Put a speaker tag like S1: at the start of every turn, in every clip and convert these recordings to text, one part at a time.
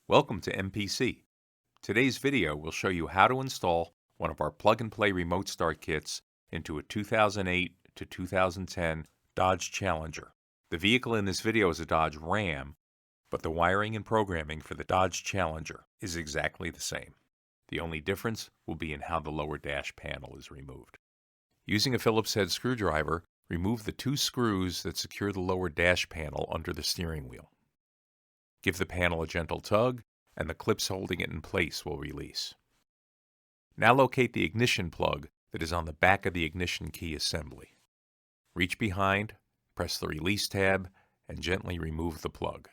S1: Welcome to MPC. Today's video will show you how to install one of our plug-and-play remote start kits into a 2008 to 2010 Dodge Challenger. The vehicle in this video is a Dodge Ram, but the wiring and programming for the Dodge Challenger is exactly the same. The only difference will be in how the lower dash panel is removed. Using a Phillips head screwdriver, remove the two screws that secure the lower dash panel under the steering wheel. Give the panel a gentle tug, and the clips holding it in place will release. Now locate the ignition plug that is on the back of the ignition key assembly. Reach behind, press the release tab, and gently remove the plug.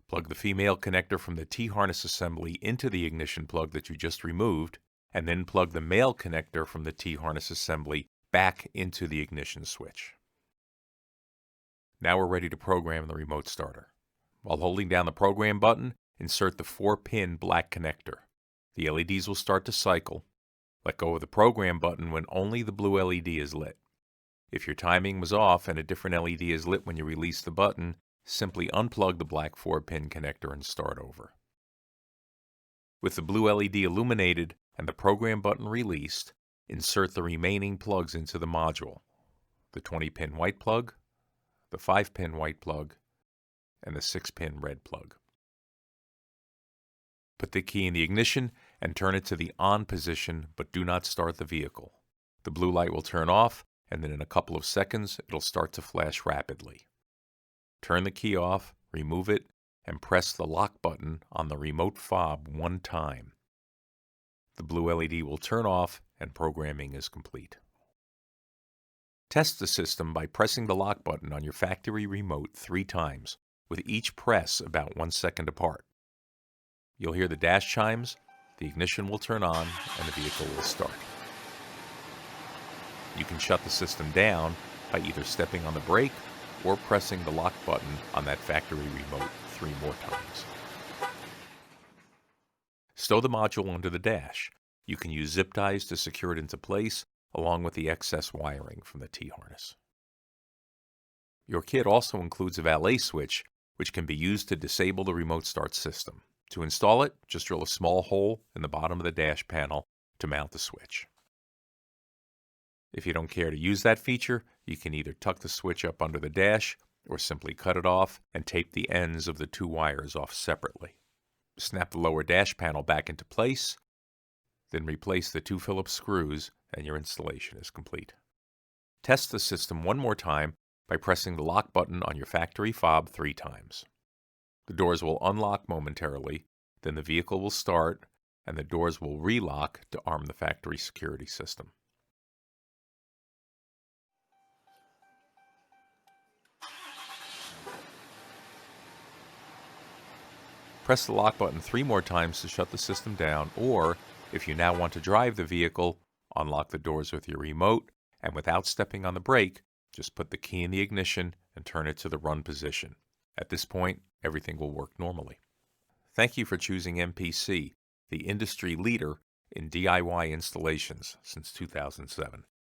S1: Plug the female connector from the T-harness assembly into the ignition plug that you just removed, and then plug the male connector from the T-harness assembly back into the ignition switch. Now we're ready to program the remote starter. While holding down the program button, insert the 4-pin black connector. The LEDs will start to cycle. Let go of the program button when only the blue LED is lit. If your timing was off and a different LED is lit when you release the button, simply unplug the black 4-pin connector and start over. With the blue LED illuminated and the program button released, insert the remaining plugs into the module. The 20-pin white plug, the 5-pin white plug, and the 6-pin red plug. Put the key in the ignition and turn it to the on position, but do not start the vehicle. The blue light will turn off, and then in a couple of seconds it'll start to flash rapidly. Turn the key off, remove it, and press the lock button on the remote fob one time. The blue LED will turn off and programming is complete. Test the system by pressing the lock button on your factory remote 3 times, with each press about 1 second apart. You'll hear the dash chimes, the ignition will turn on, and the vehicle will start. You can shut the system down by either stepping on the brake or pressing the lock button on that factory remote 3 more times. Stow the module under the dash. You can use zip ties to secure it into place, along with the excess wiring from the T-harness. Your kit also includes a valet switch, which can be used to disable the remote start system. To install it, just drill a small hole in the bottom of the dash panel to mount the switch. If you don't care to use that feature, you can either tuck the switch up under the dash or simply cut it off and tape the ends of the 2 wires off separately. Snap the lower dash panel back into place, then replace the 2 Phillips screws and your installation is complete. Test the system one more time by pressing the lock button on your factory fob 3 times. The doors will unlock momentarily, then the vehicle will start, and the doors will relock to arm the factory security system. Press the lock button 3 more times to shut the system down, or, if you now want to drive the vehicle, unlock the doors with your remote, and without stepping on the brake, just put the key in the ignition and turn it to the run position. At this point, everything will work normally. Thank you for choosing MPC, the industry leader in DIY installations since 2007.